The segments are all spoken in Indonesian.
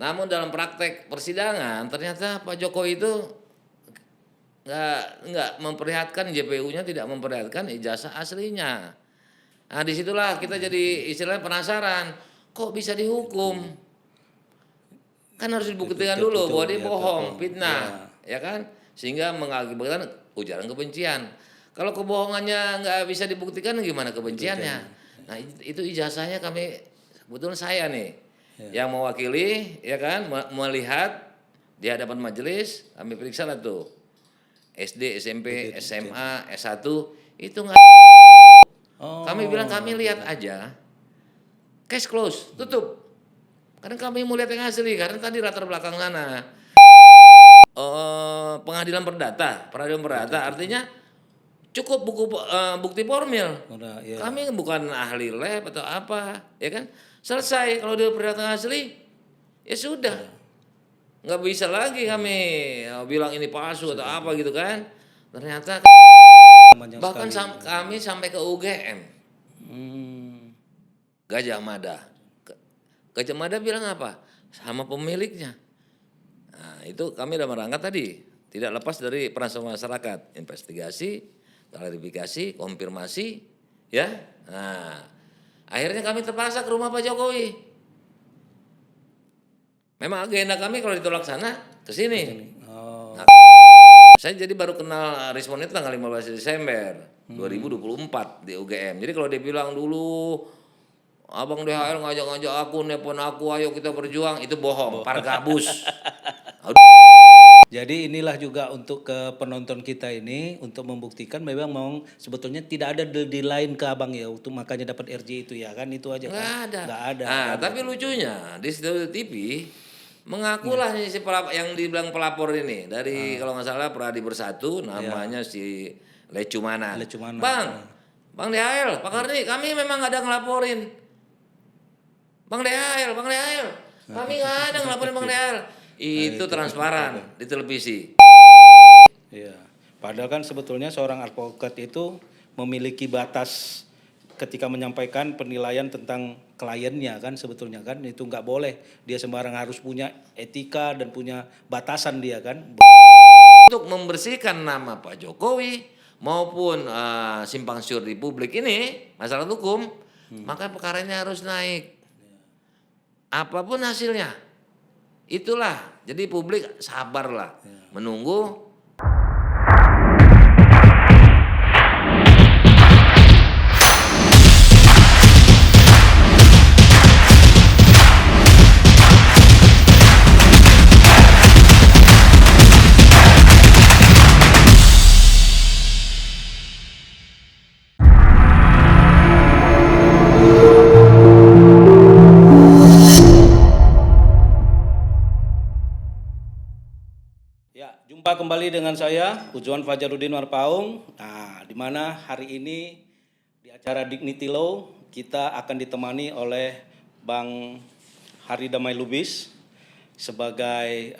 Namun dalam praktek persidangan ternyata Pak Jokowi itu nggak memperlihatkan, JPU-nya tidak memperlihatkan ijazah aslinya. Nah disitulah kita jadi istilahnya penasaran, kok bisa dihukum? Kan harus dibuktikan dulu bahwa dia bohong, fitnah, ya kan? Sehingga mengakibatkan ujaran kebencian. Kalau kebohongannya nggak bisa dibuktikan, gimana kebenciannya? Nah itu ijazahnya kami, kebetulan saya nih yang mewakili, ya kan, melihat di hadapan majelis, kami periksa lah tuh SD, SMP, SMA, S1 itu nggak. Kami bilang kami lihat aja, case close, tutup. Karena kami mau lihat yang asli, karena tadi latar belakang sana pengadilan perdata artinya cukup bukti formil. Kami bukan ahli lab atau apa, ya kan? Selesai kalau dia perdata asli, ya sudah. Nggak bisa lagi kami bilang ini palsu atau apa gitu kan. Ternyata bahkan kami sampai ke UGM. Gajah Mada. Gajah Mada bilang apa? Sama pemiliknya. Nah, itu kami udah merangkap tadi. Tidak lepas dari peran masyarakat. Investigasi, klarifikasi, konfirmasi. Ya. Nah, akhirnya kami terpaksa ke rumah Pak Jokowi. Memang agenda kami kalau ditolak sana, ke sini. Nah, saya jadi baru kenal Rismon itu tanggal 15 Desember 2024 di UGM. Jadi kalau dia bilang dulu, Abang DHL ngajak-ngajak aku, nepon aku, ayo kita berjuang, itu bohong, pargabus. Jadi inilah juga untuk ke penonton kita ini untuk membuktikan memang sebetulnya tidak ada deal lain ke Abang ya, untuk makanya dapat RJ itu ya kan, itu aja kan. Nggak ada. Nah, tapi lucunya di TV mengakulah si pelapor yang dibilang pelapor ini dari kalau nggak salah Pradi Bersatu, namanya si Lecumana. Bang DHL, Pak Karni, kami memang ada ngelaporin. Bang DHL, kami nggak ada ngelaporin Bang DHL. Itu transparan di televisi. Iya. Padahal kan sebetulnya seorang advokat itu memiliki batas ketika menyampaikan penilaian tentang kliennya kan, sebetulnya kan itu nggak boleh. Dia sembarang harus punya etika dan punya batasan dia kan. Untuk membersihkan nama Pak Jokowi maupun simpang siur di publik ini masalah hukum, maka perkaranya harus naik. Apapun hasilnya, itulah. Jadi publik sabarlah, menunggu. Jumpa kembali dengan saya, Ujuan Fajarudin Marpaung. Nah, di mana hari ini di acara Dignity Law kita akan ditemani oleh Bang Hari Damai Lubis sebagai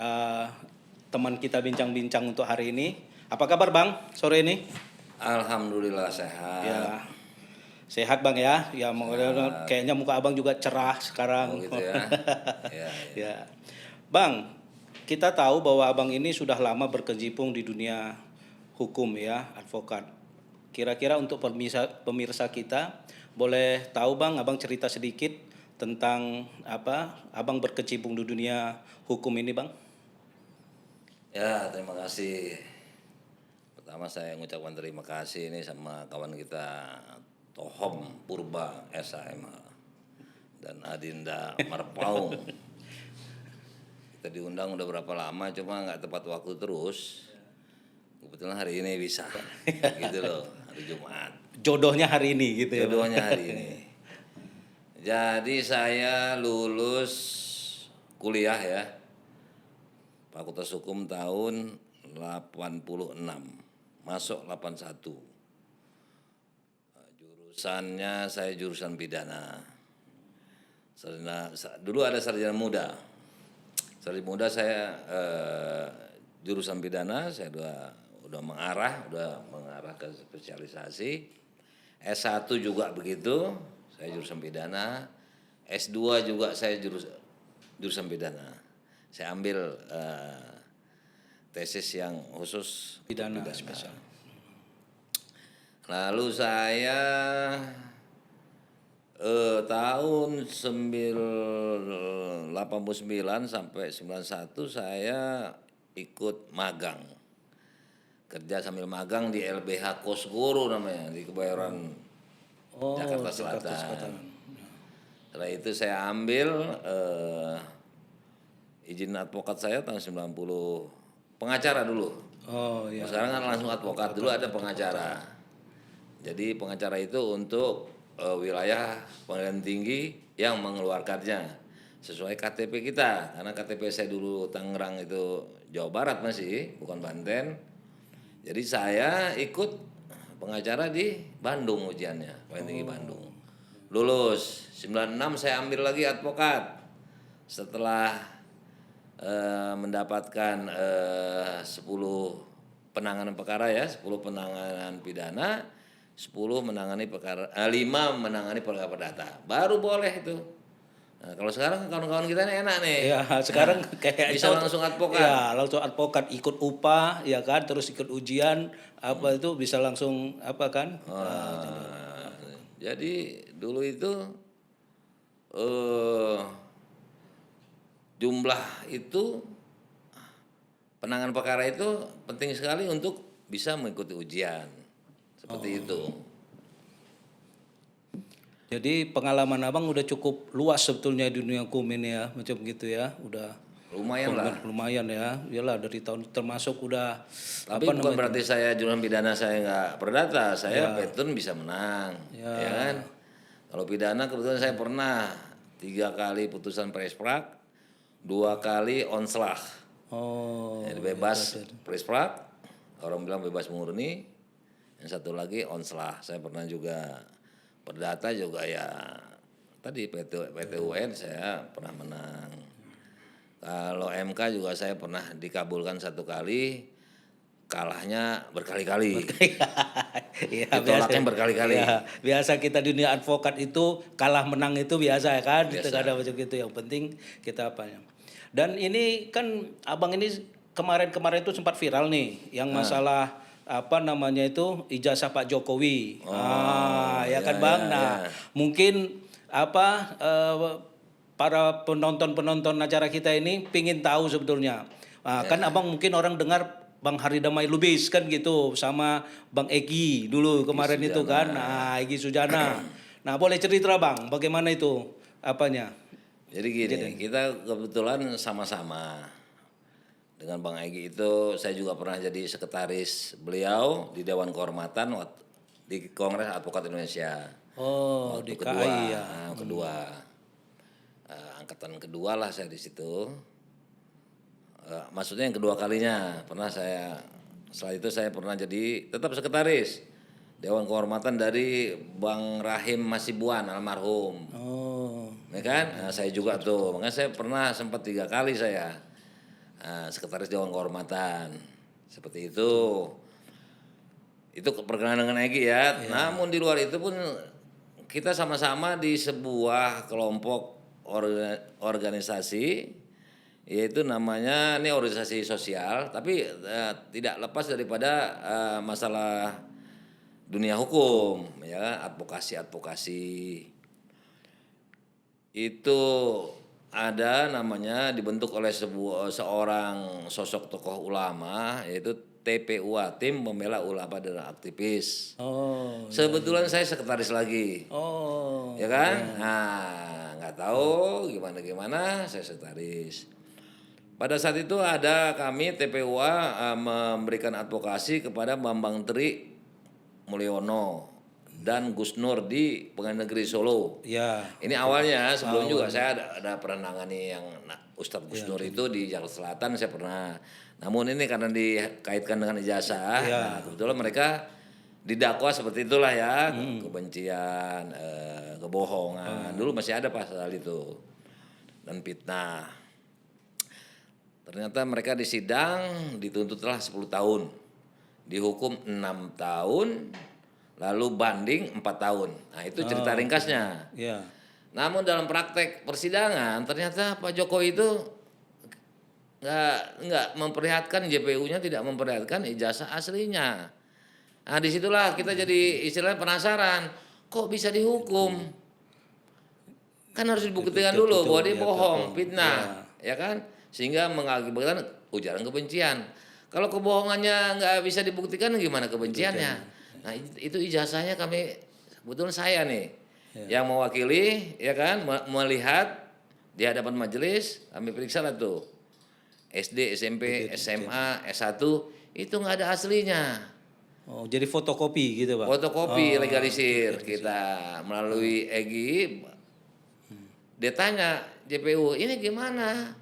teman kita bincang-bincang untuk hari ini. Apa kabar Bang sore ini? Alhamdulillah sehat. Ya, sehat Bang ya. Ya, kayaknya muka Abang juga cerah sekarang. Oh gitu ya. Ya. Bang, kita tahu bahwa Abang ini sudah lama berkecimpung di dunia hukum ya, advokat. Kira-kira untuk pemirsa kita, boleh tahu Bang, Abang cerita sedikit tentang apa Abang berkecimpung di dunia hukum ini Bang? Ya, terima kasih. Pertama saya mengucapkan terima kasih ini sama kawan kita Tohom Purba SHMH dan Adinda Marpaung. Kita diundang udah berapa lama, cuma nggak tepat waktu terus. Kebetulan hari ini bisa, gitu loh, hari Jumat. Jodohnya hari ini gitu ya. Jodohnya hari ini. Jadi saya lulus kuliah ya, Fakultas Hukum tahun 86, masuk 81. Jurusannya saya jurusan pidana. Dulu ada sarjana muda. Sarjana muda saya jurusan pidana, saya udah mengarah ke spesialisasi. S1 juga begitu, saya jurusan pidana. S2 juga saya jurusan pidana. Saya ambil tesis yang khusus Pidana spesial. Lalu saya tahun 89 sampai 91 saya ikut magang. Kerja sambil magang di LBH Kosgoro namanya, di Kebayoran Jakarta Selatan. Setelah itu saya ambil izin advokat saya tahun 90, pengacara dulu. Oh iya. Sekarang kan langsung advokat, dulu ada pengacara. Jadi pengacara itu untuk wilayah pengadilan tinggi yang mengeluarkannya sesuai KTP kita. Karena KTP saya dulu Tangerang itu Jawa Barat masih, bukan Banten. Jadi saya ikut pengacara di Bandung ujiannya, pengadilan tinggi Bandung. Lulus 96 saya ambil lagi advokat. Setelah mendapatkan 10 penanganan perkara ya, 10 penanganan pidana, 10 menangani perkara, 5 menangani perkara perdata. Baru boleh itu. Nah, kalau sekarang kawan-kawan kita ini enak nih. Ya, sekarang kayak bisa langsung advokat. Ya, langsung advokat ikut upah ya kan, terus ikut ujian apa itu bisa langsung apa kan? Jadi dulu itu jumlah itu penanganan perkara itu penting sekali untuk bisa mengikuti ujian. Seperti itu. Jadi pengalaman abang udah cukup luas sebetulnya di dunia hukum ini ya, macam gitu ya, udah Lumayan lah. lumayan ya, iyalah dari tahun termasuk udah. Tapi bukan berarti saya jurusan pidana saya nggak perdata, saya petun bisa menang, ya kan? Kalau pidana kebetulan saya pernah 3 kali putusan presprak, 2 kali onslaught. Oh. Jadi bebas presprak, orang bilang bebas murni. Yang satu lagi onslaught. Saya pernah juga perdata juga ya. Tadi PT UN saya pernah menang. Kalau MK juga saya pernah dikabulkan 1 kali, kalahnya berkali-kali. Ya, Ditolaknya berkali-kali. Ya, biasa kita di dunia advokat itu kalah menang itu biasa ya kan, itu ada macam gitu. Yang penting kita apa ya. Dan ini kan abang ini kemarin-kemarin itu sempat viral nih, yang masalah apa namanya itu ijazah Pak Jokowi. Ya kan Bang. Nah, mungkin apa para penonton acara kita ini pingin tahu sebetulnya. Kan abang mungkin orang dengar Bang Haridamai Lubis kan gitu sama Bang Egi dulu kemarin itu kan. Nah, Egi Sujana. Nah, boleh cerita Bang bagaimana itu apanya? Jadi gini, kita kebetulan sama-sama dengan Bang Egi itu. Saya juga pernah jadi sekretaris beliau di Dewan Kehormatan di Kongres Advokat Indonesia. Oh, di KAI ya. Angkatan kedua lah saya di situ. Maksudnya yang kedua kalinya pernah saya. Setelah itu saya pernah jadi tetap sekretaris Dewan Kehormatan dari Bang Rahim Masibuan almarhum. Oh. Ya kan? Nah, saya juga tuh. Makanya saya pernah sempat 3 kali saya sekretaris Dewan Kehormatan. Seperti itu. Itu perkenalan dengan Egi ya. Namun di luar itu pun kita sama-sama di sebuah kelompok organisasi, yaitu namanya ini organisasi sosial, tapi tidak lepas daripada masalah dunia hukum, ya, advokasi. Itu ada namanya dibentuk oleh seorang sosok tokoh ulama, yaitu TPUA, Tim Pembela Ulama dan Aktivis. Oh. Sebetulnya saya sekretaris lagi. Oh. Ya kan? Nah, nggak tahu gimana saya sekretaris. Pada saat itu ada kami TPUA memberikan advokasi kepada Bambang Tri Mulyono dan Gus Nur di Pengadilan Negeri Solo. Ya. Ini awalnya sebelum juga saya ada pernah nangani yang Ustadz Gus Nur itu di Jakarta Selatan saya pernah. Namun ini karena dikaitkan dengan ijazah, nah, kebetulan mereka didakwa seperti itulah ya, kebencian, kebohongan. Dulu masih ada pasal itu dan fitnah. Ternyata mereka disidang dituntutlah 10 tahun. Dihukum 6 tahun, lalu banding 4 tahun. Nah, itu cerita ringkasnya. Ya. Namun dalam praktek persidangan ternyata Pak Jokowi itu nggak memperlihatkan, JPU-nya tidak memperlihatkan ijazah aslinya. Nah, disitulah kita jadi istilahnya penasaran, kok bisa dihukum? Kan harus dibuktikan dulu bahwa dia bohong, fitnah, ya kan? Sehingga mengakibatkan ujaran kebencian. Kalau kebohongannya nggak bisa dibuktikan, gimana kebenciannya? Nah, itu ijazahnya kami, kebetulan saya nih yang mewakili, ya kan, melihat di hadapan majelis, kami periksa lah tuh. SD, SMP, SMA, S1 itu nggak ada aslinya. Oh, jadi fotokopi gitu, Pak. Fotokopi legalisir kita melalui EGI. Dia tanya JPU, ini gimana?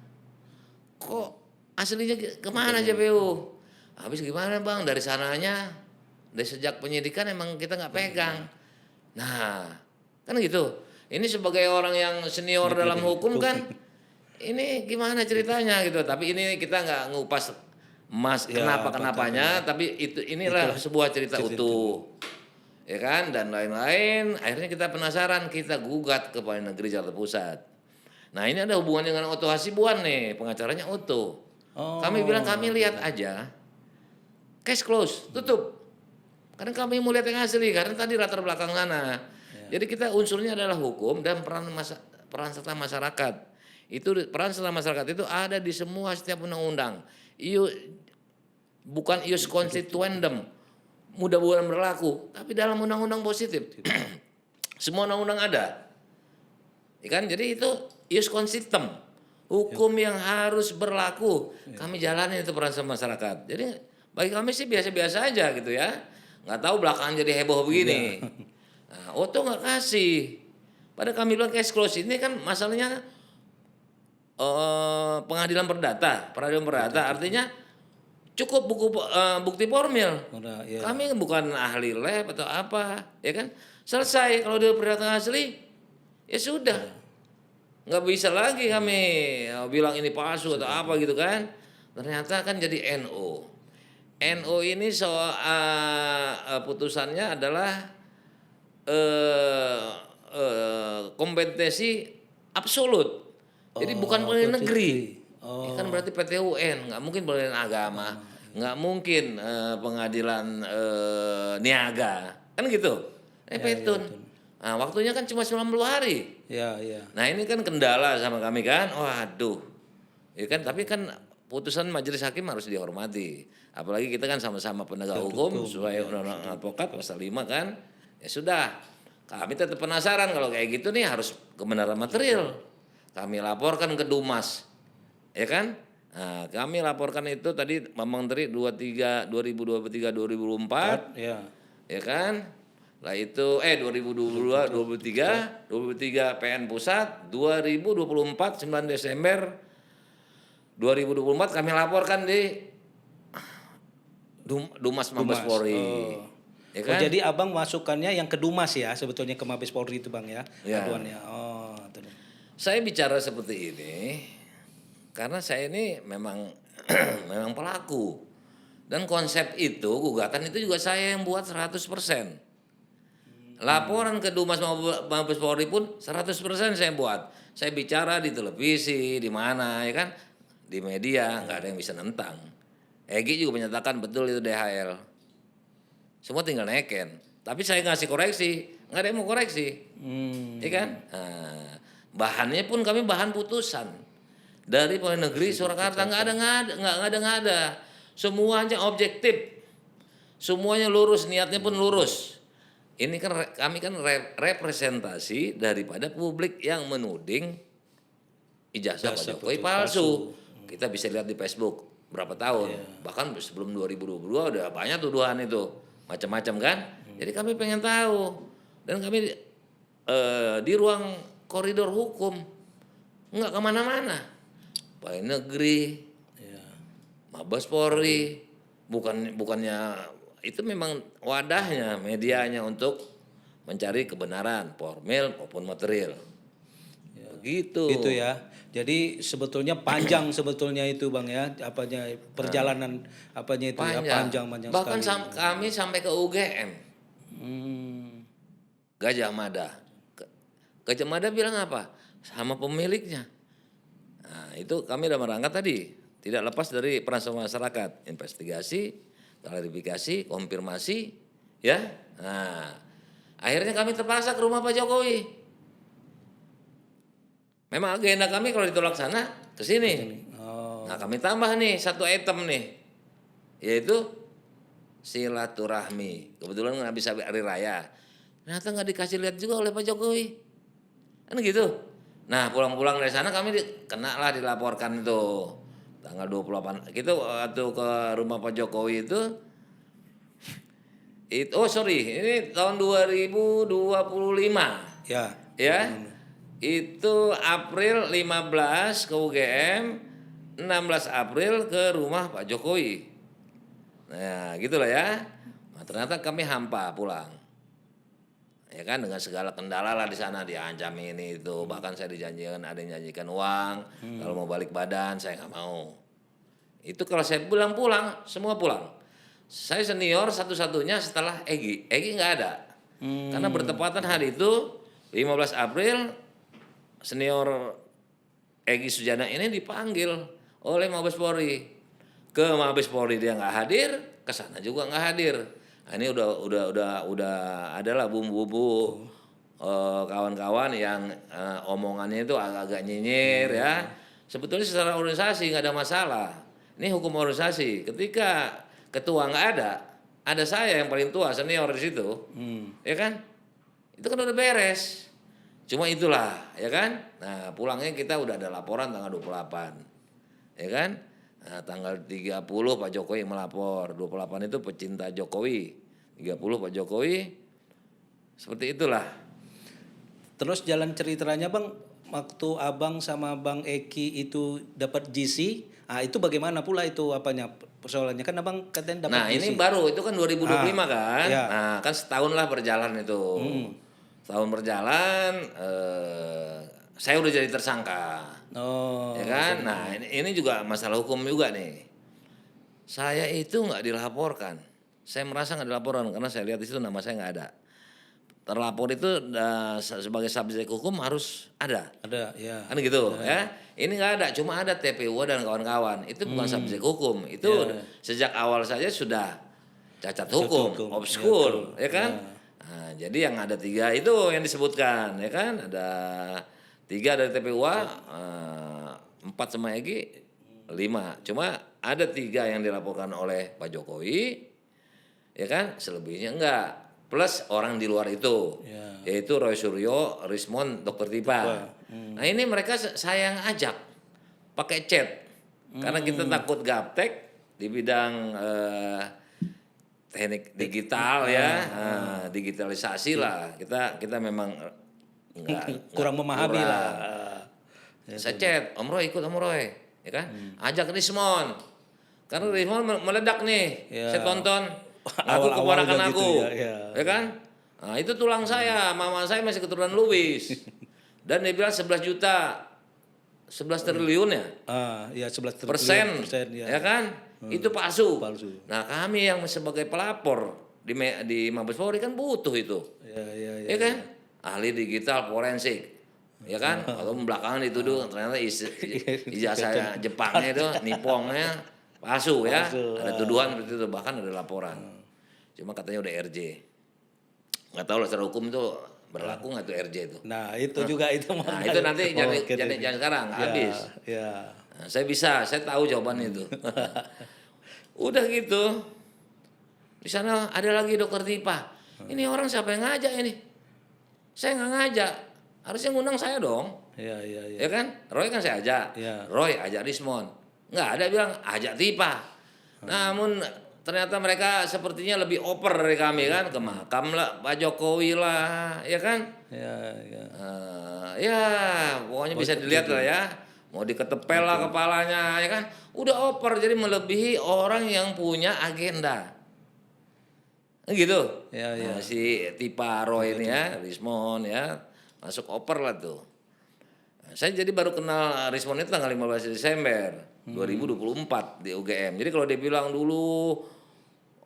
Kok aslinya kemana JPU? Habis gimana bang? Dari sananya, dari sejak penyidikan emang kita nggak pegang. Nah, kan gitu. Ini sebagai orang yang senior dalam hukum kan, ini gimana ceritanya gitu. Tapi ini kita nggak ngupas kenapanya, tapi inilah sebuah cerita utuh, ya kan, dan lain-lain. Akhirnya kita penasaran, kita gugat ke Pengadilan Negeri Jakarta Pusat. Nah ini ada hubungan dengan Otto Hasibuan nih, pengacaranya Otto. Kami bilang kami lihat aja, case close, tutup. Karena kami mau lihat yang asli, karena tadi latar belakang sana. Jadi kita unsurnya adalah hukum dan peran serta masyarakat. Itu peran serta masyarakat itu ada di semua setiap undang-undang. Bukan ius constituendum, mudah-mudahan berlaku, tapi dalam undang-undang positif. Semua undang-undang ada. Ya kan? Jadi itu ius constitutum, hukum yang harus berlaku. Kami jalani itu peran serta masyarakat. Jadi bagi kami sih biasa-biasa aja gitu ya. Nggak tahu belakangan jadi heboh begini. Nah, Otto nggak kasih. Padahal kami bilang case close ini kan masalahnya peradilan perdata artinya cukup bukti formil. Kami bukan ahli lab atau apa, ya kan? Selesai kalau dia perdata asli, ya sudah. Nggak bisa lagi kami bilang ini palsu atau apa gitu kan. Ternyata kan jadi NO. NO ini soal putusannya adalah kompetensi absolut. Jadi bukan pengadilan negeri. Ya kan berarti PT UN, nggak mungkin pengadilan agama, nggak mungkin pengadilan niaga, kan gitu. Petun. Nah, waktunya kan cuma 90 hari. Nah ini kan kendala sama kami kan, waduh. Ya kan, tapi kan putusan majelis hakim harus dihormati. Apalagi kita kan sama-sama penegak hukum, sesuai undang-undang advokat pasal 5 kan. Ya sudah, kami tetap penasaran kalau kayak gitu nih harus kebenaran material. Kami laporkan ke Dumas, ya kan? Nah, kami laporkan itu tadi Memang Menteri 2023-2024, ya kan? Lah itu 2022-23 PN Pusat, 2024 9 Desember 2024 kami laporkan di Dumas Mabes Polri. Ya kan? Jadi abang masukannya yang ke Dumas ya, sebetulnya ke Mabes Polri itu bang ya, aduannya. Saya bicara seperti ini karena saya ini memang memang pelaku. Dan konsep itu, gugatan itu juga saya yang buat 100%. Laporan ke Dumas Mabes Polri pun 100% saya buat. Saya bicara di televisi, di mana ya kan, di media, nggak ada yang bisa nentang. Egy juga menyatakan betul itu DHL. Semua tinggal neken. Tapi saya ngasih koreksi, nggak ada yang mau koreksi, ya kan? Nah, bahannya pun kami bahan putusan dari Pengadilan Negeri Surakarta, nggak ada. Semuanya objektif, semuanya lurus, niatnya pun lurus. Ini kan kami kan representasi daripada publik yang menuding ijazah Pak Jokowi palsu. Kita bisa lihat di Facebook berapa tahun, bahkan sebelum 2022 udah banyak tuduhan itu, macam-macam kan. Jadi kami pengen tahu, dan kami di ruang koridor hukum, nggak kemana-mana. Pengadilan Negeri, Mabes Polri, bukannya itu memang wadahnya, medianya untuk mencari kebenaran formil maupun material. Begitu. Gitu ya. Jadi sebetulnya panjang sebetulnya itu bang ya, perjalanan itu panjang Bahkan sekali. kami sampai ke UGM, Gajah Mada. Gajah Mada bilang apa? Sama pemiliknya. Nah, itu kami udah merangkap tadi. tidak lepas dari peran semua masyarakat, investigasi, klarifikasi, konfirmasi, ya. Nah, akhirnya kami terpaksa ke rumah Pak Jokowi. Memang agenda kami kalau ditolak sana ke sini. Oh. Nah, kami tambah nih satu item nih, yaitu silaturahmi. Kebetulan nggak bisa hari raya. Ternyata nggak dikasih lihat juga oleh Pak Jokowi. Kan gitu. Nah, pulang-pulang dari sana kami kena lah dilaporkan itu. Tanggal 28 kita waktu ke rumah Pak Jokowi itu ini tahun 2025. Ya. Ya. Itu April 15 ke UGM, 16 April ke rumah Pak Jokowi. Nah, gitulah ya. Nah, ternyata kami hampa pulang. Ya kan, dengan segala kendala lah di sana, diancam ini itu, bahkan saya dijanjikan, ada yang janjikan uang kalau mau balik badan, saya nggak mau. Itu kalau saya pulang semua pulang. Saya senior satu-satunya setelah Egi nggak ada, karena bertepatan hari itu 15 April senior Egi Sujana ini dipanggil oleh Mabes Polri. Ke Mabes Polri dia nggak hadir, ke sana juga nggak hadir. Nah, ini udah adalah bumbu-bumbu kawan-kawan yang omongannya itu agak-agak nyinyir ya. Sebetulnya secara organisasi nggak ada masalah. Ini hukum organisasi. Ketika ketua nggak ada saya yang paling tua senior di situ, ya kan? Itu kan udah beres. Cuma itulah, ya kan? Nah, pulangnya kita udah ada laporan tanggal 28. Ya kan? Nah, tanggal 30 Pak Jokowi melapor, 28 itu pecinta Jokowi, 30 Pak Jokowi, seperti itulah. Terus jalan ceritanya Bang, waktu Abang sama Bang Eki itu dapat GC, itu bagaimana pula itu apanya persoalannya? Kan Abang katanya dapat Nah, GC. ini baru, itu kan 2025 kan? Iya. Nah, kan setahun lah berjalan itu. Setahun berjalan, saya udah jadi tersangka. Oh. Ya kan? Nah, ini juga masalah hukum juga nih. Saya itu nggak dilaporkan. Saya merasa nggak dilaporkan karena saya lihat di situ nama saya nggak ada. Terlapor itu sebagai subjek hukum harus ada. Ada, ya. Kan gitu ya. Ini nggak ada, cuma ada TPU dan kawan-kawan. Itu bukan subjek hukum. Itu sejak awal saja sudah cacat hukum, obskur, ya kan? Nah, jadi yang ada 3 itu yang disebutkan, ya kan? Ada 3 dari TPUA, 4 sama Egi, 5. Cuma ada 3 yang dilaporkan oleh Pak Jokowi, ya kan? Selebihnya enggak. Plus orang di luar itu, yaitu Roy Suryo, Rismond, Dr. Tipa. Nah, ini mereka saya yang ajak pakai chat, karena kita takut gaptek di bidang teknik digital ya, digitalisasi lah. Kita memang kurang memahami lah. Saya chat, Om Roy ikut Om Roy, ya kan? Ajak Rismond, karena Rismond meledak nih. Saya tonton, aku keponakan aku, ya kan? Nah, itu tulang saya, mama saya masih keturunan Lubis, dan dia bilang 11 juta, 11 triliun ya? Ya 11 persen, ya kan? Itu palsu. Palsu. Nah, kami yang sebagai pelapor di Mabes Polri kan butuh itu, ya kan? Ahli digital forensik, ya kan? Kalau belakangan dituduh ternyata ijazah Jepangnya itu nipongnya palsu ya. Ada tuduhan seperti itu, bahkan ada laporan. Cuma katanya udah RJ. Nggak tahu lah secara hukum itu berlaku nggak tuh RJ itu. Nah, itu juga itu. Nah, itu nanti jangan sekarang, habis. Ya. Nah, saya tahu jawabannya itu. Udah gitu. Di sana ada lagi Dokter Tipa. Ini orang siapa yang ngajak ini? Saya nggak ngajak. Harusnya ngundang saya dong. Ya. Ya kan? Roy kan saya ajak. Roy ajak Rismond. Nggak ada bilang ajak Tipa. Namun ternyata mereka sepertinya lebih oper dari kami kan. Ke makam lah Pak Jokowi lah. Ya kan? Ya pokoknya bisa dilihat lah ya. Mau diketepel lah kepalanya, ya kan? Udah oper, jadi melebihi orang yang punya agenda. Gitu. Nah, si Tipa Roy ini ya, Rismond ya, masuk oper lah tuh. Nah, saya jadi baru kenal Rismond itu tanggal 15 Desember 2024 di UGM. Jadi kalau dia bilang dulu,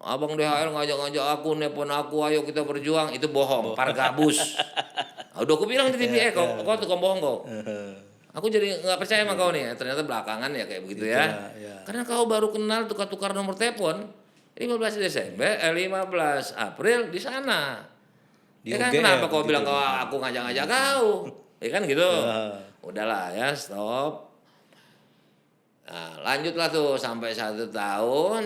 Abang DHL ngajak-ngajak aku, nepon aku, ayo kita berjuang, itu bohong, pargabus. Udah aku bilang di TV, kau tukang bohong kau. Aku jadi nggak percaya sama kau nih. Ternyata belakangan ya kayak begitu ya. Ya. Karena kau baru kenal tukar-tukar nomor telepon 15 Desember, 15 April di sana. Di Ya kan UGM kenapa kau gitu. bilang kau aku ngajak-ngajak kau? Ya kan gitu. Ya. Udahlah ya, stop. Nah, lanjutlah tuh sampai 1 tahun,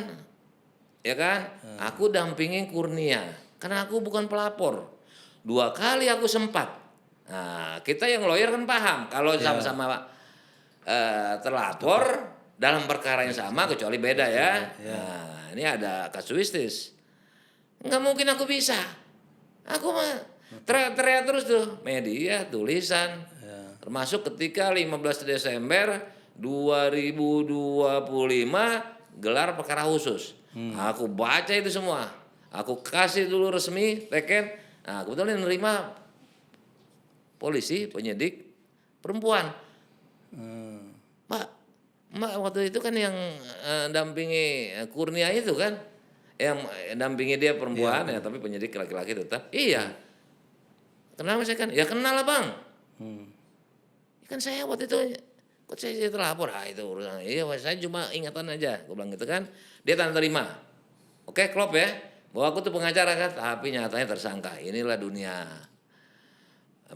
ya kan? Aku dampingin Kurnia, karena aku bukan pelapor. 2 kali aku sempat. Nah, kita yang lawyer kan paham kalau sama-sama terlapor dalam perkara yang sama, kecuali beda ya. Nah, ini ada kasuistis. Nggak mungkin aku bisa. Aku mah teriak-teriak terus tuh, media, tulisan. Termasuk ketika 15 Desember 2025 gelar perkara khusus. Aku baca itu semua. Aku kasih dulu resmi, teken. Nah, kebetulan yang nerima polisi, penyidik, perempuan. Mbak waktu itu kan yang dampingi Kurnia itu kan. Yang dampingi dia perempuan ya, tapi penyidik laki-laki tetap. Iya. Kenapa saya kan? Ya kenal lah bang. Kan saya waktu itu kok saya terlapor, itu urusan. Iya, saya cuma ingatan aja, gue bilang gitu kan. Dia tanda terima. Oke, klop ya. Bahwa aku tuh pengacara kan, tapi nyatanya tersangka. Inilah dunia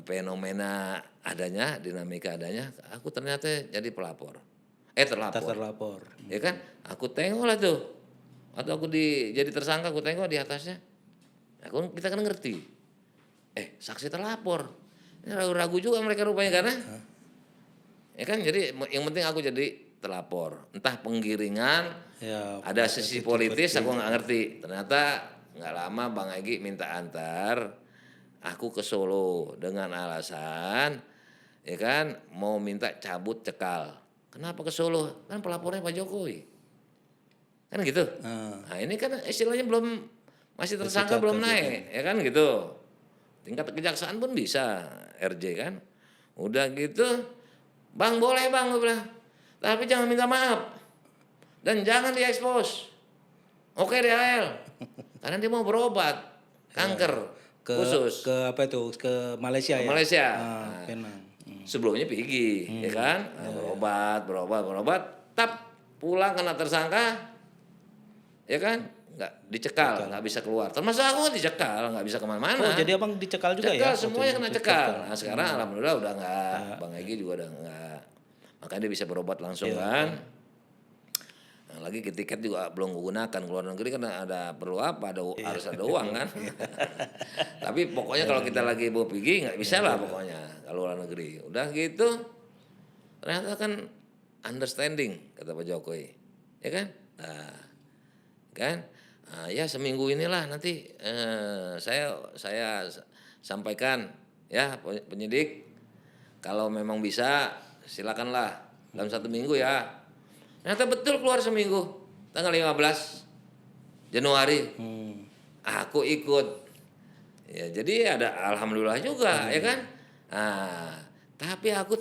fenomena adanya, dinamika adanya. Aku ternyata jadi pelapor. Terlapor. Ya kan? Aku tengok lah tuh. Atau aku jadi tersangka, aku tengok di atasnya. Kita kan ngerti. Saksi terlapor. Ini ragu-ragu juga mereka rupanya karena ya kan, jadi yang penting aku jadi terlapor. Entah penggiringan, ada sisi politis aku nggak ngerti. Ternyata nggak lama Bang Egy minta antar aku ke Solo dengan alasan ya kan mau minta cabut cekal. Kenapa ke Solo? Kan pelapornya Pak Jokowi. Kan gitu. Nah, ini kan istilahnya masih tersangka belum naik, ya kan gitu. Tingkat kejaksaan pun bisa RJ kan. Udah gitu, bang boleh bang, gue bilang. Tapi jangan minta maaf. Dan jangan diekspos. Oke DHL. Karena dia mau berobat kanker khusus. Ke apa itu? Ke Malaysia ya? Malaysia. Penang. Sebelumnya pergi, ya kan? Berobat. Tap pulang kena tersangka. Ya kan? Nggak dicekal, nggak bisa keluar. Termasuk aku dicekal, nggak bisa kemana-mana. Oh, jadi abang dicekal juga ya? Semuanya kena cekal. Nah, sekarang alhamdulillah udah nggak, Bang Egy juga udah nggak. Makanya dia bisa berobat langsung kan. Nah, lagi tiket juga belum gunakan, keluar negeri kan ada perlu apa? Harus ada uang kan. Tapi pokoknya kalau kita lagi mau pergi nggak bisa lah pokoknya kalau luar negeri. Udah gitu, ternyata kan understanding kata Pak Jokowi, ya kan? Nah, kan? Nah, ya seminggu inilah nanti saya sampaikan ya penyidik kalau memang bisa silakanlah dalam 1 minggu ya. Ternyata betul keluar seminggu tanggal 15 Januari. Aku ikut. Ya jadi ada alhamdulillah juga ya kan. Nah, tapi aku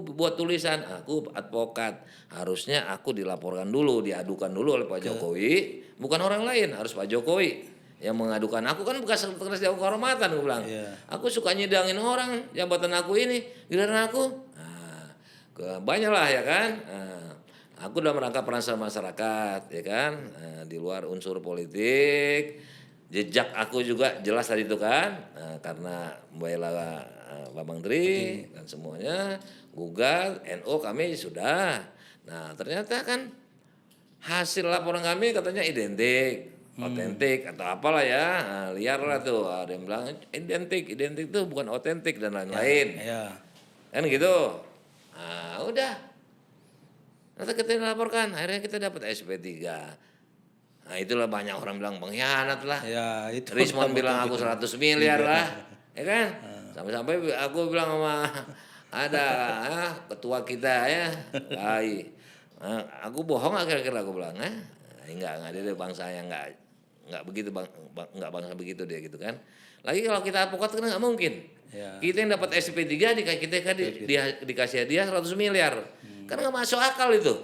buat tulisan, aku advokat. Harusnya aku dilaporkan dulu, diadukan dulu oleh Pak Jokowi, bukan orang lain, harus Pak Jokowi yang mengadukan. Aku kan bekas sekretaris Dewan Kehormatan, gue bilang. Aku suka nyidangin orang, jabatan aku ini, giliran aku. Nah, banyak lah ya kan. Nah, aku dalam rangka peran sama masyarakat, ya kan, di luar unsur politik. Jejak aku juga jelas tadi itu kan, karena membela Babang Tri dan semuanya, gugat, NO kami sudah. Nah ternyata kan hasil laporan kami katanya identik, otentik atau apalah ya, liar lah tuh. Ada yang bilang identik itu bukan otentik dan lain-lain. Kan gitu. Nah udah. Nanti kita laporkan, akhirnya kita dapat SP3. Nah itulah banyak orang bilang pengkhianat lah. Ya, itu. Rismon bilang aku 100 miliar lah. Ya kan? Sampai-sampai aku bilang sama ada ketua kita ya. Aku bohong gak kira-kira aku bilang. Enggak dia bangsa yang enggak begitu enggak bangsa begitu dia gitu kan. Lagi kalau kita advokat kan enggak mungkin. Kita yang dapat SP3 kita dikasih dia 100 miliar. Kan enggak masuk akal itu.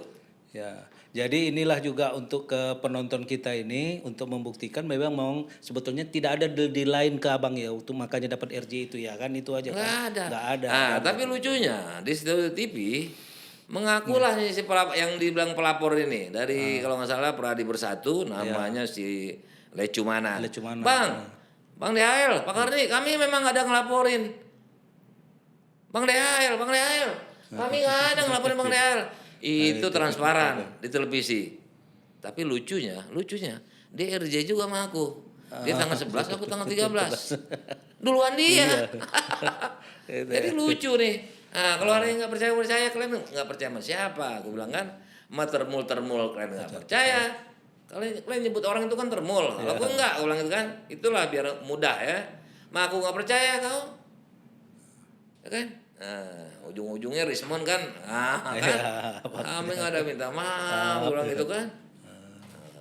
Ya, jadi inilah juga untuk ke penonton kita ini untuk membuktikan memang sebetulnya tidak ada deal lain ke abang ya, untuk makanya dapat RJ itu ya kan, itu aja Nggak kan? ada. Nggak ada Nah, kan? tapi lucunya di studio TV mengakulah si pelapor yang dibilang pelapor ini dari kalau nggak salah Pradi Bersatu, namanya si Lecumanan. Lecumanan. Bang DHL, Pak Karni, kami memang ada ngelaporin. Bang DHL, kami nggak ada ngelaporin Bang DHL. Itu transparan di televisi. Tapi lucunya DRJ juga sama aku. Dia tanggal 11, aku tanggal 13. Duluan dia. Jadi lucu nih. Nah, kalau ada yang nggak percaya, kalian nggak percaya sama siapa? Aku bilang kan, termul kalian nggak percaya. Kalian nyebut orang itu kan termul. Kalau aku enggak, aku bilang itu kan. Itulah biar mudah ya. Ma aku nggak percaya kau. Ya kan? Nah, ujung-ujungnya Rismon kan. Kan? Kami nggak ada minta maaf, bilang gitu kan.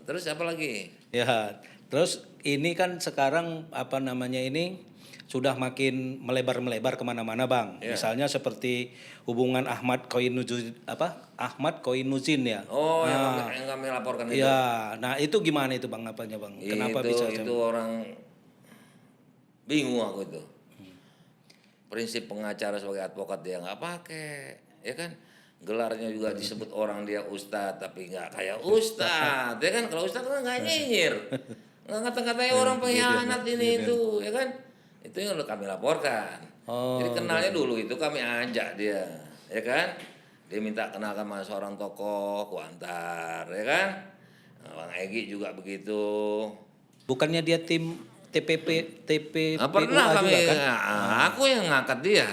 Terus apa lagi? Ya, terus ini kan sekarang apa namanya ini sudah makin melebar kemana-mana bang. Misalnya seperti hubungan Ahmad Koinuzin ya. Oh, yang kami laporkan itu. Ya, nah itu gimana itu bang apanya bang? Kenapa bisa? Itu orang bingung aku itu. Prinsip pengacara sebagai advokat dia nggak pakai, ya kan? Gelarnya juga disebut orang dia ustadz tapi nggak kayak ustadz, ya kan? Kalau ustadz kan nggak nyinyir, nggak ngata-ngatain orang pengkhianat ini itu, ya kan? Itu yang kami laporkan. Jadi kenalnya dulu itu kami ajak dia, ya kan? Dia minta kenal sama seorang tokoh, Kuantar, ya kan? Bang Egy juga begitu. Bukannya dia tim TPP Pernah kami, juga kan? aku yang ngangkat dia.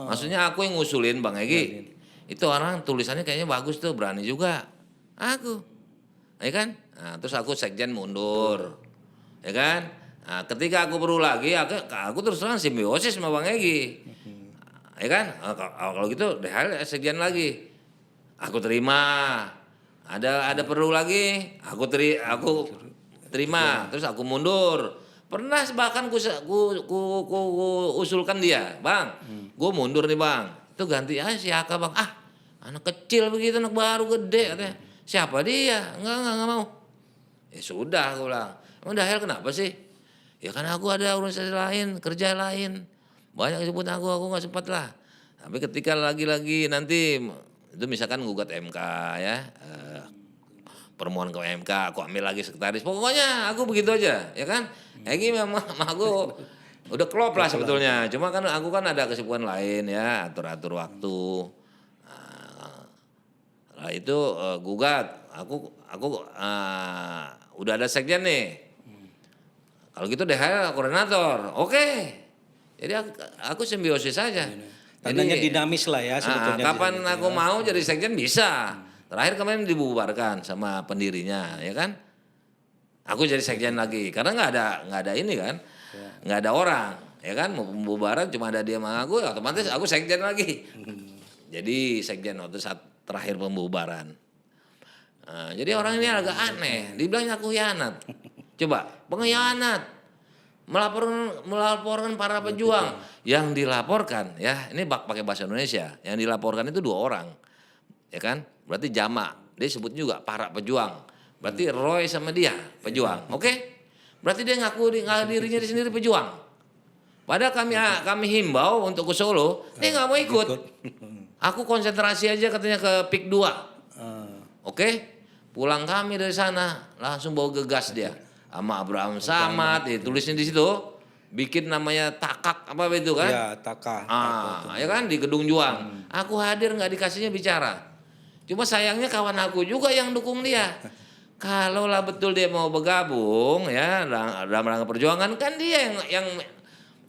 Maksudnya aku yang ngusulin Bang Egy. Itu orang tulisannya kayaknya bagus tuh, berani juga. Aku, ya kan? Nah, terus aku sekjen mundur, ya kan? Nah, ketika aku perlu lagi, aku terus terang simbiosis sama Bang Egy, ya kan? Nah, kalau gitu DHL sekjen lagi, aku terima. Ada perlu lagi, aku terima. Terus aku mundur. Pernah bahkan ku usulkan dia, Bang, gue mundur nih Bang. Itu ganti aja si Aka Bang. Anak kecil begitu, anak baru gede katanya. Siapa dia? Enggak mau. Ya sudah aku bilang. Emang Dahel kenapa sih? Ya kan aku ada urusan lain, kerja lain. Banyak disebut aku nggak sempat lah. Tapi ketika lagi-lagi nanti itu misalkan gugat MK ya. Permohonan ke MK, aku ambil lagi sekretaris. Pokoknya aku begitu aja, ya kan? Egy memang aku udah klop lah sebetulnya. Cuma kan aku kan ada kesibukan lain ya, atur waktu. Nah, itu gugat. Aku udah ada sekjen nih. Kalau gitu DHL koordinator. Oke. Jadi aku simbiosis saja. Tandanya dinamis lah ya sebetulnya. Kapan aku mau jadi sekjen bisa. Terakhir kemarin dibubarkan sama pendirinya, ya kan? Aku jadi sekjen lagi karena nggak ada ini kan, nggak ada orang, ya kan? Mau pembubaran cuma ada dia sama aku, otomatis aku sekjen lagi. Jadi sekjen waktu saat terakhir pembubaran. Nah, jadi orang ini agak aneh, dibilangnya aku khianat. Coba pengkhianat, melaporkan para pejuang yang dilaporkan, ya ini pakai bahasa Indonesia, yang dilaporkan itu 2 orang, ya kan? Berarti jamak, dia sebut juga para pejuang. Berarti Roy sama dia pejuang, oke? Berarti dia ngaku dirinya sendiri pejuang. Padahal kami himbau untuk ke Solo, dia nggak mau ikut. Aku konsentrasi aja katanya ke PIK 2, oke? Pulang kami dari sana langsung bawa gegas dia, sama Abraham Samad, tulisnya di situ, bikin namanya takak apa itu kan? Ya takak. Ya kan di Gedung Juang. Aku hadir nggak dikasihnya bicara. Cuma sayangnya kawan aku juga yang dukung dia. Kalau lah betul dia mau bergabung ya dalam rangka perjuangan kan dia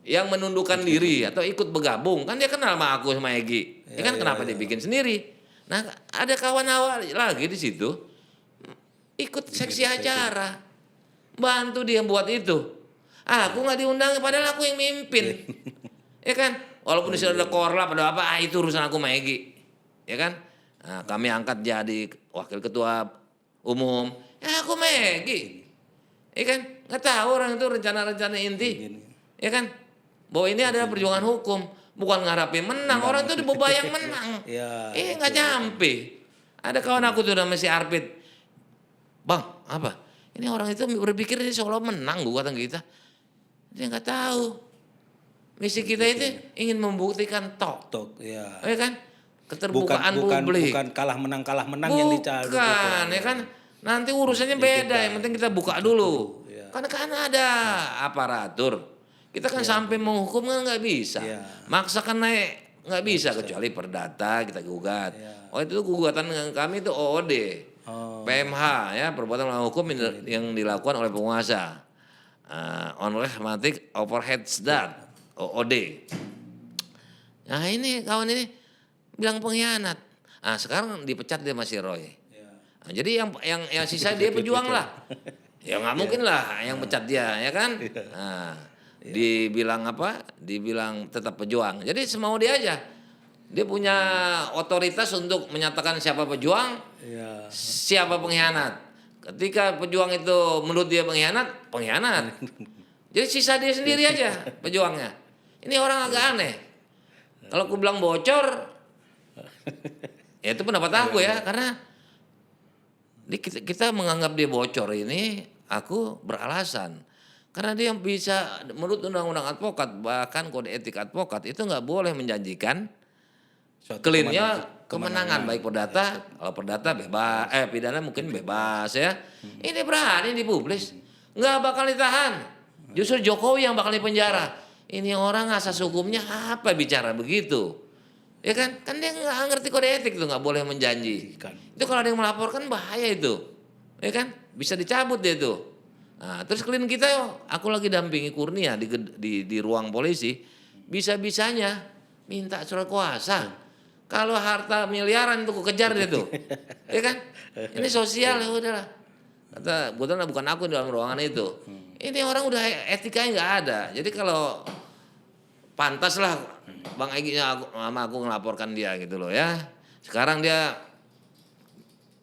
yang menundukkan diri atau ikut bergabung kan dia kenal sama aku sama Egy. Kan kenapa dia bikin sendiri? Nah ada kawan awal lagi di situ ikut seksi acara, bantu dia buat itu. Aku nggak diundang padahal aku yang mimpin, ya kan? Walaupun di sana ada korlap ada apa, itu urusan aku sama Egy, ya kan? Nah, kami angkat jadi wakil ketua umum. Ya aku Egy. Ya kan? Nggak tahu orang itu rencana-rencana inti. Ya kan? Bahwa ini adalah perjuangan hukum. Bukan ngarapin menang. Orang itu dibayang menang. Nggak nyampe. Ada kawan aku tuh namanya si Arpit. Bang, apa? Ini orang itu berpikir ini seolah menang buatan kita. Dia nggak tahu. Misi kita itu ingin membuktikan Tok, ya. ya kan? Keterbukaan bukan publik. bukan kalah menang yang dicari. Bukan, ya kan? Nanti urusannya beda. Yang penting kita buka dulu. Ya. Karena kan ada aparatur. Kita kan sampai menghukum kan nggak bisa. Ya. Maksakan naik nggak bisa kecuali perdata kita gugat. Oh itu gugatan dengan kami itu OOD. PMH ya, perbuatan melawan hukum yang dilakukan oleh penguasa. Unrehmatic overheads that OOD. Nah ini kawan ini bilang pengkhianat. Nah sekarang dipecat dia masih Roy. Nah, jadi yang sisa dia pejuang lah. Ya nggak mungkin lah yang pecat dia ya kan. Nah, dibilang apa? Dibilang tetap pejuang. Jadi semau dia aja. Dia punya otoritas untuk menyatakan siapa pejuang, siapa pengkhianat. Ketika pejuang itu menurut dia pengkhianat. Jadi sisa dia sendiri aja pejuangnya. Ini orang agak aneh. Kalau aku bilang bocor, ya itu pendapat aku ya, karena kita menganggap dia bocor ini, aku beralasan. Karena dia bisa menurut undang-undang advokat, bahkan kode etik advokat itu nggak boleh menjanjikan klaimnya kemenangan baik perdata, kalau perdata bebas, pidana mungkin bebas ya. Ini berani dipublis, nggak bakal ditahan. Justru Jokowi yang bakal dipenjara. Ini orang asas hukumnya apa bicara begitu? Ya kan? Kan dia nggak ngerti kode etik itu nggak boleh menjanji. Itu kalau ada yang melaporkan bahaya itu, ya kan? Bisa dicabut dia itu. Nah, terus klien kita, aku lagi dampingi Kurnia di ruang polisi, bisa-bisanya minta surat kuasa. Kalau harta miliaran itu kejar dia tuh, ya kan? Ini sosial ya udahlah. Kata bukan aku di dalam ruangan itu. Ini orang udah etikanya nggak ada. Jadi kalau pantas lah Bang Egy sama aku ngelaporkan dia gitu loh ya. Sekarang dia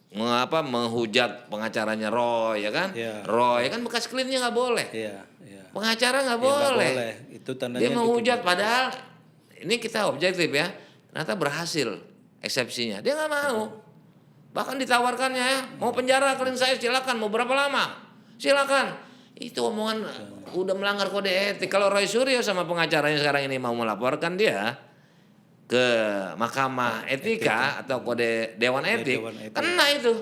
menghujat pengacaranya Roy ya kan? Roy kan bekas kliennya nggak boleh. Pengacara nggak boleh. Itu tandanya dia menghujat padahal ini kita objektif ya. Ternyata berhasil eksepsinya. Dia nggak mau. Bahkan ditawarkannya ya, mau penjara klien saya silakan, mau berapa lama? Silakan. Itu omongan udah melanggar kode etik. Kalau Roy Suryo sama pengacaranya sekarang ini mau melaporkan dia ke Mahkamah Etika atau kode Dewan Etik, kena itu.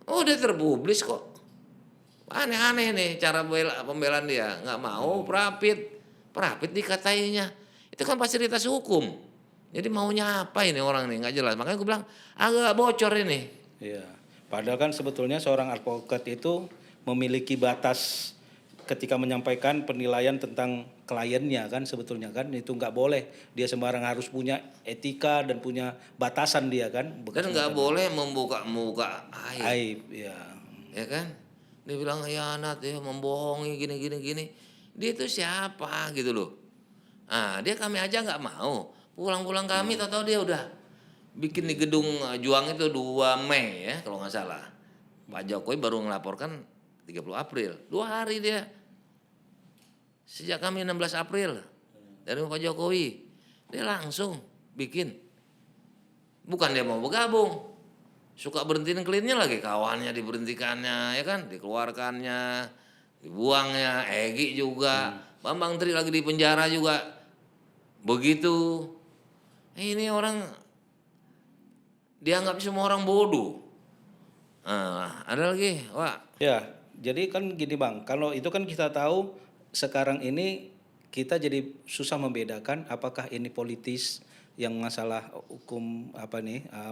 Udah terpublis kok. Aneh-aneh nih cara pembelaan dia. Nggak mau Prapit dikatainya. Itu kan fasilitas hukum. Jadi maunya apa ini orang nih nggak jelas. Makanya gue bilang agak bocor ini. Iya. Padahal kan sebetulnya seorang advokat itu memiliki batas ketika menyampaikan penilaian tentang kliennya kan sebetulnya kan itu nggak boleh dia sembarang harus punya etika dan punya batasan dia kan. Dan nggak boleh membuka aib ya. Ya kan? Dia bilang khianat ya membohongi gini. Dia itu siapa gitu loh. Nah dia kami aja nggak mau. Pulang kami tahu dia udah bikin di gedung Juang itu 2 Mei ya kalau nggak salah. Pak Jokowi baru melaporkan 30 April. 2 hari dia. Sejak kami 16 April dari Pak Jokowi. Dia langsung bikin. Bukan dia mau bergabung. Suka berhentiin kliennya lagi. Kawannya diberhentikannya ya kan. Dikeluarkannya. Dibuangnya. Egy juga. Bambang Tri lagi di penjara juga. Begitu. Ini orang dianggap semua orang bodoh. Nah, ada lagi, Wak. Ya, jadi kan gini Bang, kalau itu kan kita tahu sekarang ini kita jadi susah membedakan apakah ini politis yang masalah hukum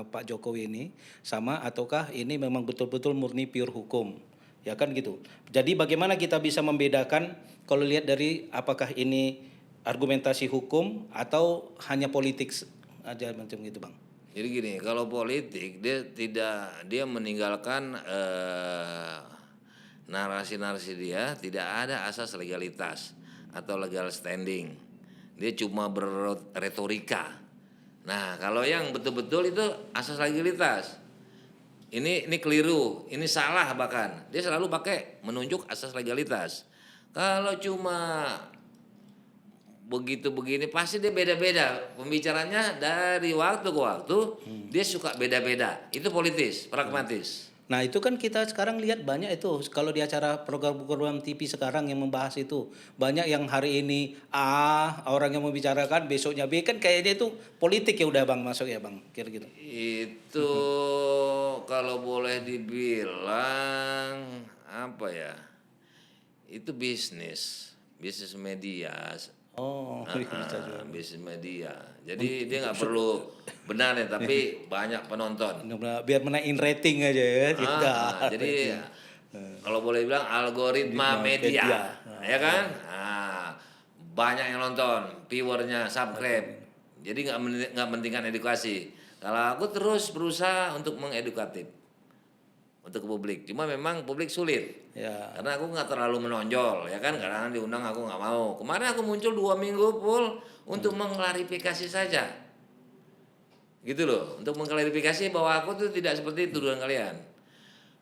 Pak Jokowi ini sama ataukah ini memang betul-betul murni pure hukum. Ya kan gitu. Jadi bagaimana kita bisa membedakan kalau lihat dari apakah ini argumentasi hukum atau hanya politik aja macam gitu Bang. Jadi gini, kalau politik dia meninggalkan narasi-narasi dia tidak ada asas legalitas atau legal standing. Dia cuma berretorika. Nah, kalau yang betul-betul itu asas legalitas. Ini keliru, ini salah bahkan. Dia selalu pakai menunjuk asas legalitas. Kalau cuma begitu begini pasti dia beda-beda pembicaranya dari waktu ke waktu. Dia suka beda-beda. Itu politis, pragmatis. Nah itu kan kita sekarang lihat banyak itu kalau di acara program-program TV sekarang yang membahas itu banyak yang hari ini A orang yang membicarakan besoknya B kan kayaknya itu politik ya udah bang masuk ya bang kira gitu. Itu kalau boleh dibilang apa ya? Itu bisnis media. Oh bisa juga. Bisnis media. Jadi dia nggak perlu benar ya, tapi banyak penonton. Biar menaikin rating aja ya kita. Jadi kalau boleh bilang algoritma media, ya kan? Banyak yang nonton, viewernya, subscribe. Jadi nggak pentingkan edukasi. Kalau aku terus berusaha untuk mengedukatif untuk ke publik. Cuma memang publik sulit. Ya. Karena aku nggak terlalu menonjol, ya kan? Karena diundang aku nggak mau. Kemarin aku muncul 2 minggu full untuk mengklarifikasi saja, gitu loh. Untuk mengklarifikasi bahwa aku tuh tidak seperti itu dengan kalian.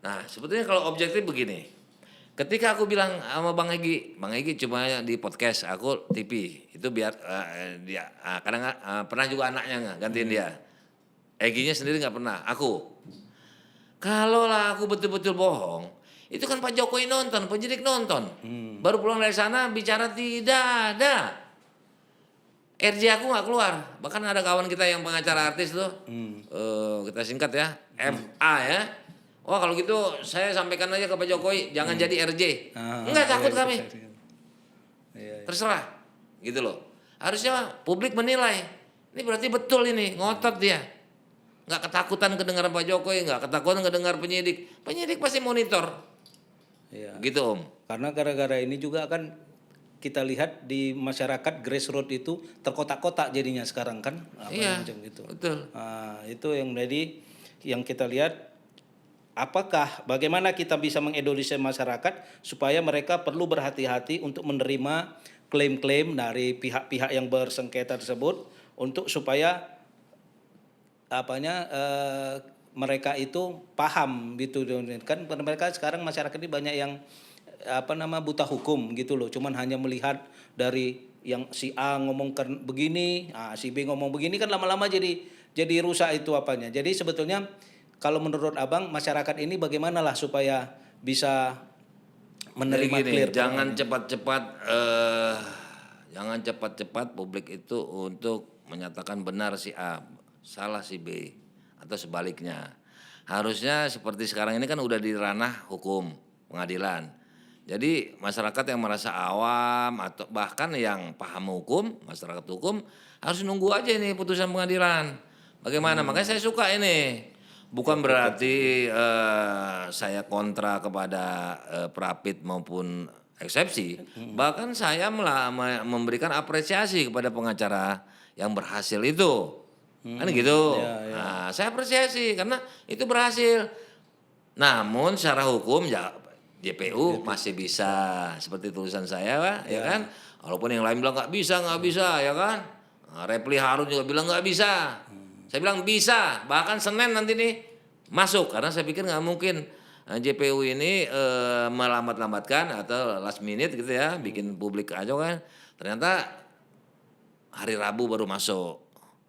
Nah, sebetulnya kalau objektif begini. Ketika aku bilang sama Bang Egy cuma di podcast, aku TV. Itu biar dia kadang pernah juga anaknya nggak gantiin dia. Egy-nya sendiri nggak pernah. Aku. Kalau lah aku betul-betul bohong, itu kan Pak Jokowi nonton, penyidik nonton. Baru pulang dari sana bicara tidak ada. RJ aku nggak keluar. Bahkan ada kawan kita yang pengacara artis tuh, kita singkat ya, FA ya. Wah kalau gitu saya sampaikan aja ke Pak Jokowi, jangan jadi RJ. Enggak takut kami. Terserah, gitu loh. Harusnya publik menilai. Ini berarti betul ini, ngotot dia. Nggak ketakutan kedengaran Pak Jokowi, nggak ketakutan kedengar penyidik. Penyidik pasti monitor. Iya. Gitu Om. Karena gara-gara ini juga kan kita lihat di masyarakat grassroots itu terkotak-kotak jadinya sekarang kan. Iya, macam gitu. betul. Nah, itu yang jadi yang kita lihat bagaimana kita bisa mengedukasi masyarakat supaya mereka perlu berhati-hati untuk menerima klaim-klaim dari pihak-pihak yang bersengketa tersebut untuk supaya mereka itu paham gitu kan mereka sekarang masyarakat ini banyak yang buta hukum gitu loh cuman hanya melihat dari yang si A ngomongkan begini si B ngomong begini kan lama-lama jadi rusak itu apanya jadi sebetulnya kalau menurut abang masyarakat ini bagaimana lah supaya bisa menerima clear jangan cepat-cepat publik itu untuk menyatakan benar si A salah si B atau sebaliknya. Harusnya seperti sekarang ini kan udah di ranah hukum pengadilan. Jadi masyarakat yang merasa awam atau bahkan yang paham hukum, masyarakat hukum harus nunggu aja ini putusan pengadilan. Bagaimana? Makanya saya suka ini. Bukan berarti saya kontra kepada Prapit maupun eksepsi. Bahkan saya memberikan apresiasi kepada pengacara yang berhasil itu. Kan gitu. Nah, saya apresiasi karena itu berhasil. Namun secara hukum ya JPU masih bisa seperti tulisan saya, Pak, ya kan? Walaupun yang lain bilang nggak bisa, ya kan? Nah, Repli Harun juga bilang nggak bisa. Saya bilang bisa. Bahkan Senin nanti nih masuk karena saya pikir nggak mungkin JPU ini melambat-lambatkan atau last minute gitu ya, bikin publik aja kan. Ternyata hari Rabu baru masuk.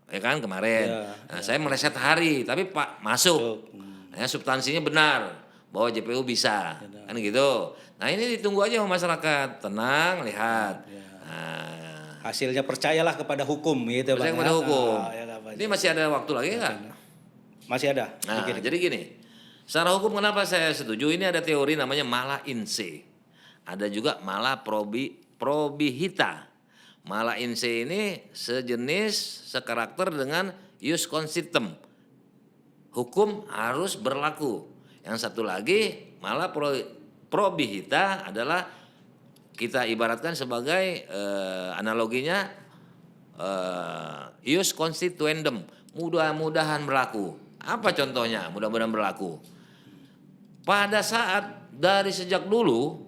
Ya kan kemarin. Saya meleset hari, tapi Pak masuk. Ya, substansinya benar bahwa JPU bisa. Kan gitu. Nah, ini ditunggu aja sama masyarakat. Tenang, lihat. Nah, hasilnya percayalah kepada hukum gitu Bang. Kepada hukum. Ini masih ada waktu lagi enggak? Masih ada. Nah, jadi gini. Secara hukum kenapa saya setuju? Ini ada teori namanya mala in se. Ada juga mala probihita. Mala in se ini sejenis, sekarakter dengan ius consistem. Hukum harus berlaku. Yang satu lagi, mala probihita adalah kita ibaratkan sebagai analoginya ius constituendum. Mudah-mudahan berlaku. Apa contohnya? Mudah-mudahan berlaku. Pada saat dari sejak dulu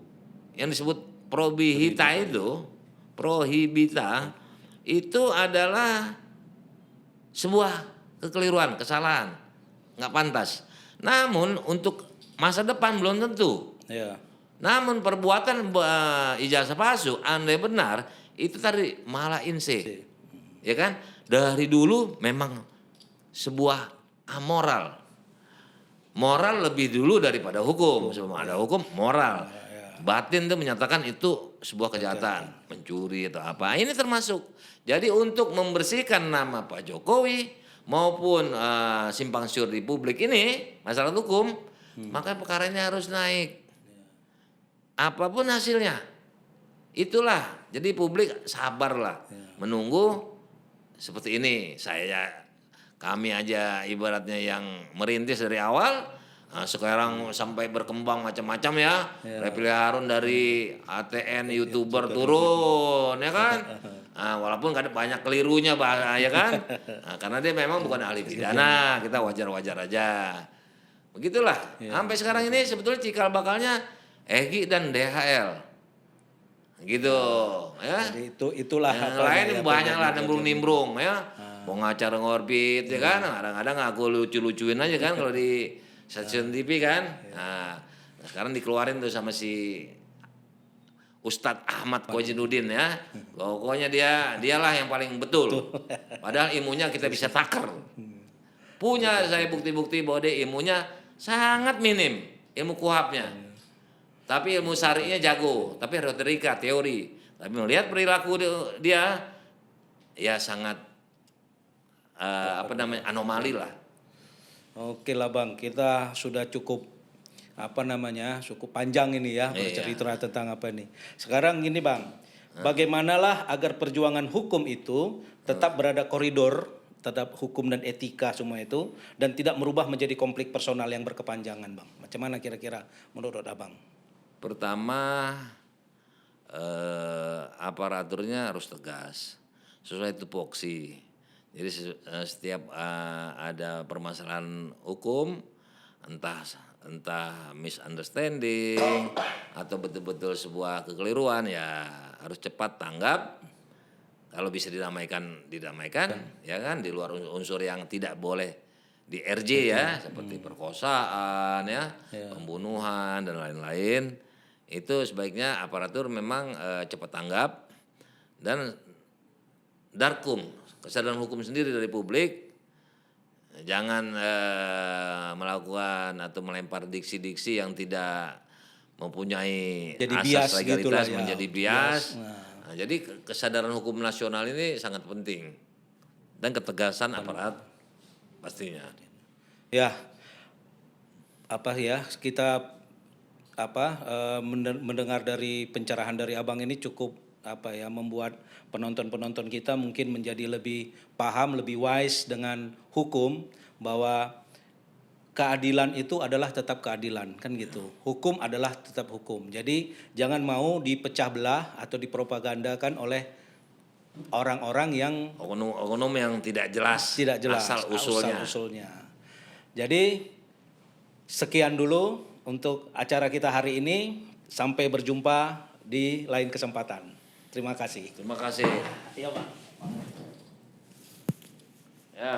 yang disebut probihita itu, prohibita itu adalah sebuah kekeliruan, kesalahan, nggak pantas. Namun untuk masa depan belum tentu. Namun perbuatan ijazah palsu andai benar itu tadi malah inse. Ya kan? Dari dulu memang sebuah amoral. Moral lebih dulu daripada hukum. Sebelum ada hukum, moral. Batin itu menyatakan itu sebuah kejahatan, mencuri atau apa. Ini termasuk. Jadi untuk membersihkan nama Pak Jokowi maupun simpang siur di publik ini, masalah hukum, maka perkaranya harus naik. Apapun hasilnya. Itulah. Jadi publik sabarlah menunggu seperti ini. Kami aja ibaratnya yang merintis dari awal, sekarang sampai berkembang macam-macam ya. Refli Harun dari ATN YouTuber turun ya kan. Walaupun kadang banyak kelirunya ya kan. Karena dia memang bukan ahli pidana, kita wajar-wajar aja. Begitulah. Sampai sekarang ini sebetulnya cikal bakalnya Egy dan DHL. Gitu ya. Jadi itulah yang lain banyak lah nimbrung-nimbrung ya. Pengacara ngorbit ya kan, kadang-kadang aku lucu-lucuin aja kan kalau di stasiun TV kan. Nah, sekarang dikeluarin tuh sama si Ustadz Ahmad Kojinuddin ya. Pokoknya dialah yang paling betul. Padahal ilmunya kita bisa taker. Punya saya bukti-bukti bahwa dia ilmunya sangat minim, ilmu kuhapnya. Tapi ilmu syari'nya jago, tapi retorika, teori. Tapi melihat perilaku dia ya sangat anomali lah. Oke lah Bang, kita sudah cukup cukup panjang ini ya bercerita tentang apa ini. Sekarang gini Bang, bagaimanalah agar perjuangan hukum itu tetap berada koridor, tetap hukum dan etika semua itu, dan tidak merubah menjadi konflik personal yang berkepanjangan Bang. Macam mana kira-kira menurut Abang? Pertama, aparaturnya harus tegas, sesuai tupoksi. Jadi setiap ada permasalahan hukum, entah misunderstanding atau betul-betul sebuah kekeliruan, ya harus cepat tanggap. Kalau bisa didamaikan, ya kan, di luar unsur yang tidak boleh di RJ ya, seperti perkosaan ya, pembunuhan dan lain-lain. Itu sebaiknya aparatur memang cepat tanggap, dan darkum, kesadaran hukum sendiri dari publik, jangan melakukan atau melempar diksi-diksi yang tidak mempunyai asas legalitas, menjadi bias. Nah, jadi kesadaran hukum nasional ini sangat penting, dan ketegasan aparat pastinya. Ya, kita mendengar dari pencerahan dari Abang ini cukup membuat penonton kita mungkin menjadi lebih paham, lebih wise dengan hukum, bahwa keadilan itu adalah tetap keadilan, kan gitu. Hukum adalah tetap hukum. Jadi jangan mau dipecah belah atau dipropagandakan oleh orang-orang yang oknum yang tidak jelas asal usulnya. Jadi sekian dulu untuk acara kita hari ini. Sampai berjumpa di lain kesempatan. Terima kasih. Terima kasih. Iya Pak. Ya.